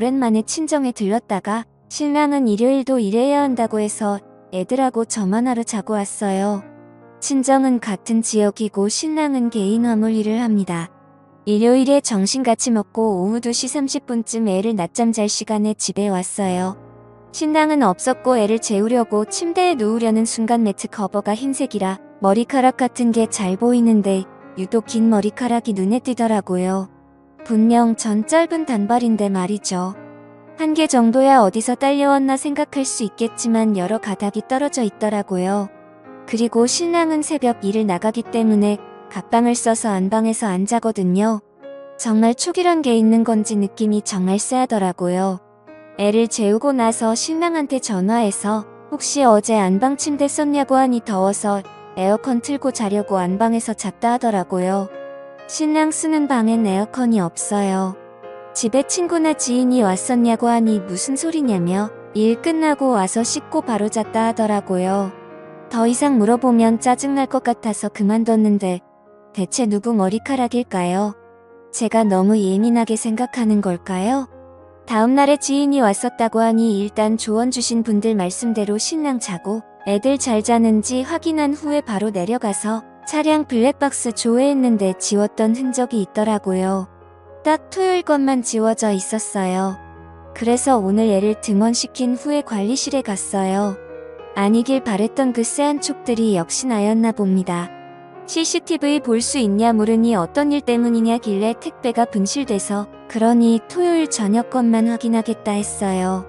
오랜만에 친정에 들렀다가 신랑은 일요일도 일해야 한다고 해서 애들하고 저만 하루 자고 왔어요. 친정은 같은 지역이고 신랑은 개인 화물 일을 합니다. 일요일에 정신같이 먹고 오후 2시 30분쯤 애를 낮잠 잘 시간에 집에 왔어요. 신랑은 없었고 애를 재우려고 침대에 누우려는 순간 매트 커버가 흰색이라 머리카락 같은 게 잘 보이는데 유독 긴 머리카락이 눈에 띄더라고요. 분명 전 짧은 단발인데 말이죠. 한 개 정도야 어디서 딸려왔나 생각할 수 있겠지만 여러 가닥이 떨어져 있더라고요. 그리고 신랑은 새벽 일을 나가기 때문에 각방을 써서 안방에서 안 자거든요. 정말 촉이란 게 있는 건지 느낌이 정말 쎄하더라고요. 애를 재우고 나서 신랑한테 전화해서 혹시 어제 안방 침대 썼냐고 하니 더워서 에어컨 틀고 자려고 안방에서 잤다 하더라고요. 신랑 쓰는 방엔 에어컨이 없어요. 집에 친구나 지인이 왔었냐고 하니 무슨 소리냐며 일 끝나고 와서 씻고 바로 잤다 하더라고요. 더 이상 물어보면 짜증날 것 같아서 그만뒀는데 대체 누구 머리카락일까요? 제가 너무 예민하게 생각하는 걸까요? 다음날에 지인이 왔었다고 하니 일단 조언 주신 분들 말씀대로 신랑 자고 애들 잘 자는지 확인한 후에 바로 내려가서 차량 블랙박스 조회했는데 지웠던 흔적이 있더라고요. 딱 토요일 것만 지워져 있었어요. 그래서 오늘 애를 등원시킨 후에 관리실에 갔어요. 아니길 바랬던 그 쎄한 촉들이 역시 나였나 봅니다. CCTV 볼 수 있냐 물으니 어떤 일 때문이냐길래 택배가 분실돼서 그러니 토요일 저녁 것만 확인하겠다 했어요.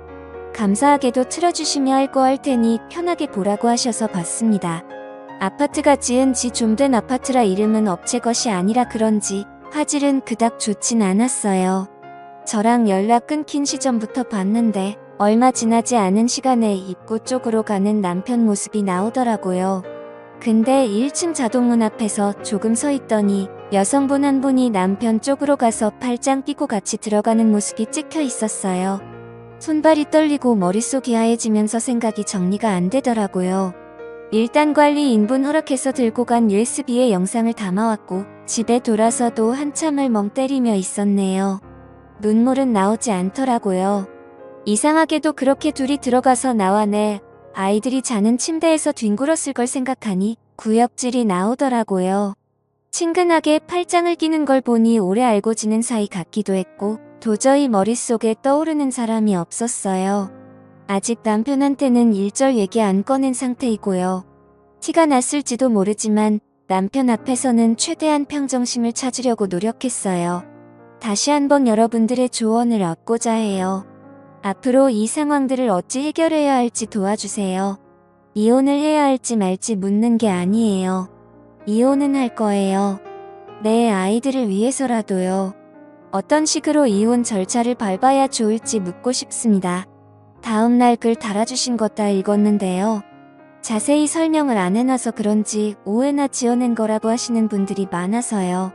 감사하게도 틀어주시며 할 거 할 테니 편하게 보라고 하셔서 봤습니다. 아파트가 지은 지 좀 된 아파트라 이름은 업체 것이 아니라 그런지 화질은 그닥 좋진 않았어요. 저랑 연락 끊긴 시점부터 봤는데 얼마 지나지 않은 시간에 입구 쪽으로 가는 남편 모습이 나오더라고요. 근데 1층 자동문 앞에서 조금 서 있더니 여성분 한 분이 남편 쪽으로 가서 팔짱 끼고 같이 들어가는 모습이 찍혀 있었어요. 손발이 떨리고 머릿속이 하얘지면서 생각이 정리가 안 되더라고요. 일단 관리인분 허락해서 들고 간 USB에 영상을 담아왔고 집에 돌아서도 한참을 멍 때리며 있었네요. 눈물은 나오지 않더라고요. 이상하게도 그렇게 둘이 들어가서 나와내 아이들이 자는 침대에서 뒹굴었을 걸 생각하니 구역질이 나오더라고요. 친근하게 팔짱을 끼는 걸 보니 오래 알고 지낸 사이 같기도 했고 도저히 머릿속에 떠오르는 사람이 없었어요. 아직 남편한테는 일절 얘기 안 꺼낸 상태이고요. 티가 났을지도 모르지만 남편 앞에서는 최대한 평정심을 찾으려고 노력했어요. 다시 한번 여러분들의 조언을 얻고자 해요. 앞으로 이 상황들을 어찌 해결해야 할지 도와주세요. 이혼을 해야 할지 말지 묻는 게 아니에요. 이혼은 할 거예요. 내 아이들을 위해서라도요. 어떤 식으로 이혼 절차를 밟아야 좋을지 묻고 싶습니다. 다음날 글 달아주신 것 다 읽었는데요. 자세히 설명을 안 해놔서 그런지 오해나 지어낸 거라고 하시는 분들이 많아서요.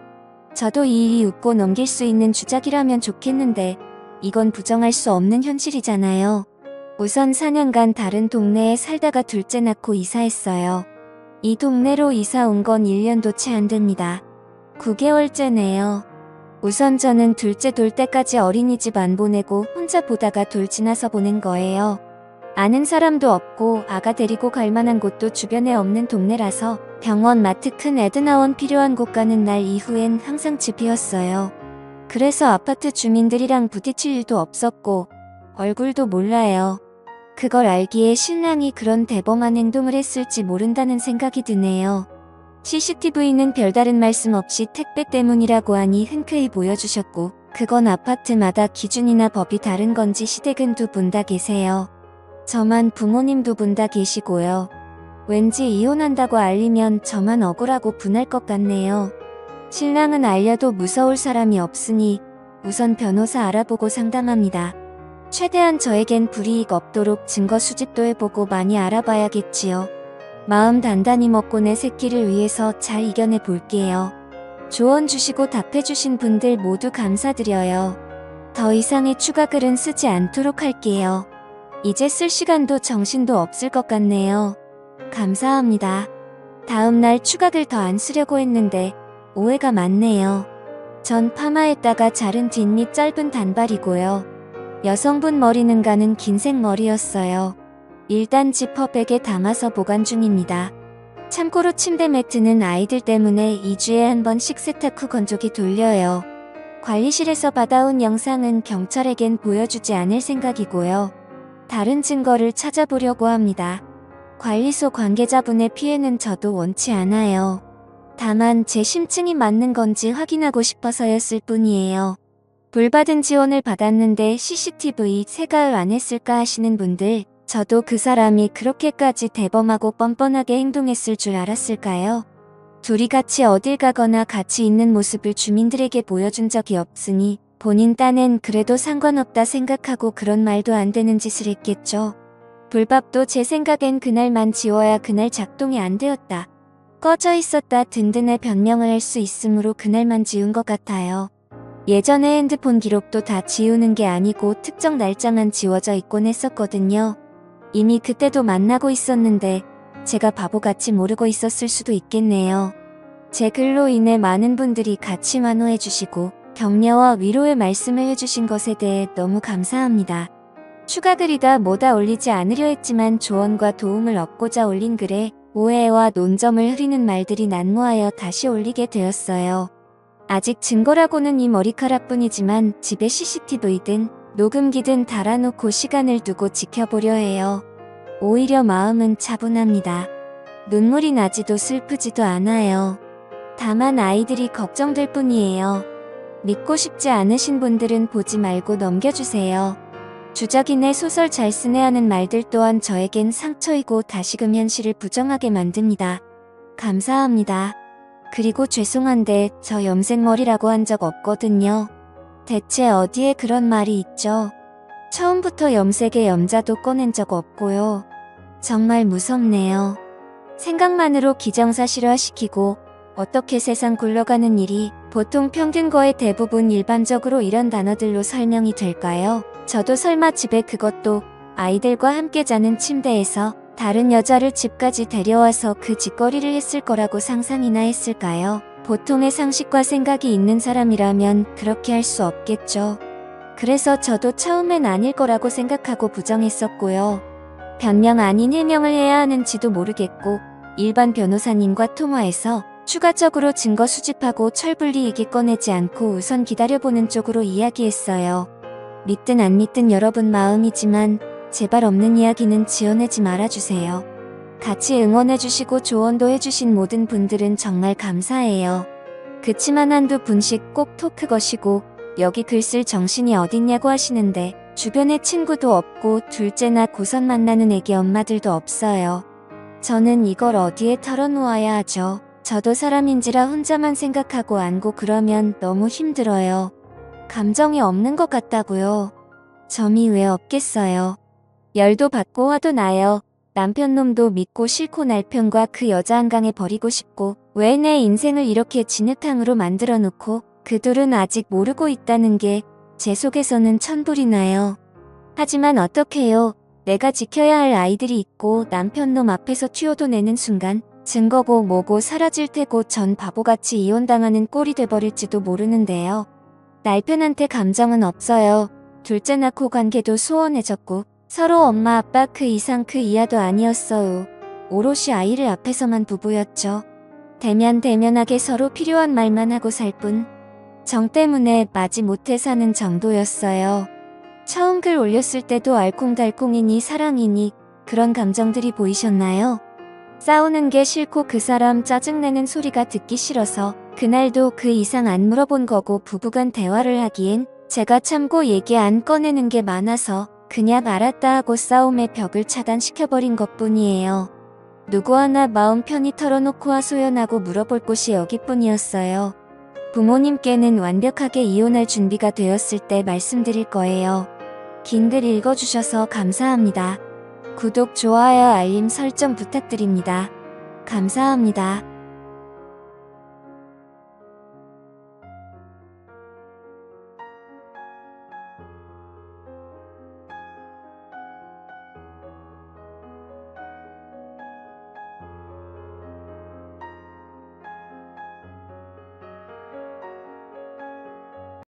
저도 이 일이 웃고 넘길 수 있는 주작이라면 좋겠는데 이건 부정할 수 없는 현실이잖아요. 우선 4년간 다른 동네에 살다가 둘째 낳고 이사했어요. 이 동네로 이사 온 건 1년도 채 안 됩니다. 9개월째네요. 우선 저는 둘째 돌 때까지 어린이집 안 보내고 혼자 보다가 돌 지나서 보낸 거예요. 아는 사람도 없고 아가 데리고 갈 만한 곳도 주변에 없는 동네라서 병원, 마트, 큰 애드나원 필요한 곳 가는 날 이후엔 항상 집이었어요. 그래서 아파트 주민들이랑 부딪힐 일도 없었고 얼굴도 몰라요. 그걸 알기에 신랑이 그런 대범한 행동을 했을지 모른다는 생각이 드네요. CCTV는 별다른 말씀 없이 택배 때문이라고 하니 흔쾌히 보여주셨고 그건 아파트마다 기준이나 법이 다른 건지 시댁은 두 분 다 계세요. 저만 부모님 두 분 다 계시고요. 왠지 이혼한다고 알리면 저만 억울하고 분할 것 같네요. 신랑은 알려도 무서울 사람이 없으니 우선 변호사 알아보고 상담합니다. 최대한 저에겐 불이익 없도록 증거 수집도 해보고 많이 알아봐야겠지요. 마음 단단히 먹고 내 새끼를 위해서 잘 이겨내 볼게요. 조언 주시고 답해주신 분들 모두 감사드려요. 더 이상의 추가 글은 쓰지 않도록 할게요. 이제 쓸 시간도 정신도 없을 것 같네요. 감사합니다. 다음날 추가 글 더 안 쓰려고 했는데 오해가 많네요. 전 파마했다가 자른 뒷입 짧은 단발이고요. 여성분 머리는 가는 긴 생머리였어요. 일단 지퍼백에 담아서 보관 중입니다. 참고로 침대 매트는 아이들 때문에 2주에 한 번씩 세탁 후 건조기 돌려요. 관리실에서 받아온 영상은 경찰에겐 보여주지 않을 생각이고요. 다른 증거를 찾아보려고 합니다. 관리소 관계자분의 피해는 저도 원치 않아요. 다만 제 심증이 맞는 건지 확인하고 싶어서였을 뿐이에요. 불받은 지원을 받았는데 CCTV 생각을 안 했을까 하시는 분들, 저도 그 사람이 그렇게까지 대범하고 뻔뻔하게 행동했을 줄 알았을까요? 둘이 같이 어딜 가거나 같이 있는 모습을 주민들에게 보여준 적이 없으니 본인 딴엔 그래도 상관없다 생각하고 그런 말도 안 되는 짓을 했겠죠. 불밥도 제 생각엔 그날만 지워야 그날 작동이 안 되었다. 꺼져 있었다 든든히 변명을 할 수 있으므로 그날만 지운 것 같아요. 예전에 핸드폰 기록도 다 지우는 게 아니고 특정 날짜만 지워져 있곤 했었거든요. 이미 그때도 만나고 있었는데 제가 바보같이 모르고 있었을 수도 있겠네요. 제 글로 인해 많은 분들이 같이 환호해주시고 격려와 위로의 말씀을 해주신 것에 대해 너무 감사합니다. 추가 글이다 뭐다 올리지 않으려 했지만 조언과 도움을 얻고자 올린 글에 오해와 논점을 흐리는 말들이 난무하여 다시 올리게 되었어요. 아직 증거라고는 이 머리카락뿐이지만 집에 CCTV든 녹음기든 달아놓고 시간을 두고 지켜보려 해요. 오히려 마음은 차분합니다. 눈물이 나지도 슬프지도 않아요. 다만 아이들이 걱정될 뿐이에요. 믿고 싶지 않으신 분들은 보지 말고 넘겨주세요. 주적이네 소설 잘 쓰네 하는 말들 또한 저에겐 상처이고 다시금 현실을 부정하게 만듭니다. 감사합니다. 그리고 죄송한데 저 염색머리라고 한 적 없거든요. 대체 어디에 그런 말이 있죠? 처음부터 염색에 염자도 꺼낸 적 없고요. 정말 무섭네요. 생각만으로 기정사실화시키고 어떻게 세상 굴러가는 일이 보통 평균거의 대부분 일반적으로 이런 단어들로 설명이 될까요? 저도 설마 집에 그것도 아이들과 함께 자는 침대에서 다른 여자를 집까지 데려와서 그 짓거리를 했을 거라고 상상이나 했을까요? 보통의 상식과 생각이 있는 사람이라면 그렇게 할 수 없겠죠. 그래서 저도 처음엔 아닐 거라고 생각하고 부정했었고요. 변명 아닌 해명을 해야 하는지도 모르겠고 일반 변호사님과 통화해서 추가적으로 증거 수집하고 철분리 얘기 꺼내지 않고 우선 기다려보는 쪽으로 이야기했어요. 믿든 안 믿든 여러분 마음이지만 제발 없는 이야기는 지어내지 말아주세요. 같이 응원해주시고 조언도 해주신 모든 분들은 정말 감사해요. 그치만 한두 분씩 꼭 토크 거시고 여기 글 쓸 정신이 어딨냐고 하시는데 주변에 친구도 없고 둘째나 고선 만나는 애기 엄마들도 없어요. 저는 이걸 어디에 털어놓아야 하죠. 저도 사람인지라 혼자만 생각하고 안고 그러면 너무 힘들어요. 감정이 없는 것 같다고요. 점이 왜 없겠어요. 열도 받고 화도 나요. 남편 놈도 믿고 싫고 남편과 그 여자 한강에 버리고 싶고 왜 내 인생을 이렇게 진흙탕으로 만들어 놓고 그 둘은 아직 모르고 있다는 게 제 속에서는 천불이 나요. 하지만 어떡해요. 내가 지켜야 할 아이들이 있고 남편 놈 앞에서 튀어도 내는 순간 증거고 뭐고 사라질 테고 전 바보같이 이혼당하는 꼴이 돼버릴지도 모르는데요. 남편한테 감정은 없어요. 둘째 낳고 관계도 소원해졌고 서로 엄마 아빠 그 이상 그 이하도 아니었어요. 오롯이 아이를 앞에서만 부부였죠. 대면대면하게 서로 필요한 말만 하고 살 뿐. 정 때문에 마지못해 사는 정도였어요. 처음 글 올렸을 때도 알콩달콩이니 사랑이니 그런 감정들이 보이셨나요? 싸우는 게 싫고 그 사람 짜증내는 소리가 듣기 싫어서 그날도 그 이상 안 물어본 거고 부부간 대화를 하기엔 제가 참고 얘기 안 꺼내는 게 많아서 그냥 알았다 하고 싸움의 벽을 차단시켜버린 것뿐이에요. 누구 하나 마음 편히 털어놓고 하소연하고 물어볼 곳이 여기뿐이었어요. 부모님께는 완벽하게 이혼할 준비가 되었을 때 말씀드릴 거예요. 긴 글 읽어주셔서 감사합니다. 구독, 좋아요, 알림 설정 부탁드립니다. 감사합니다.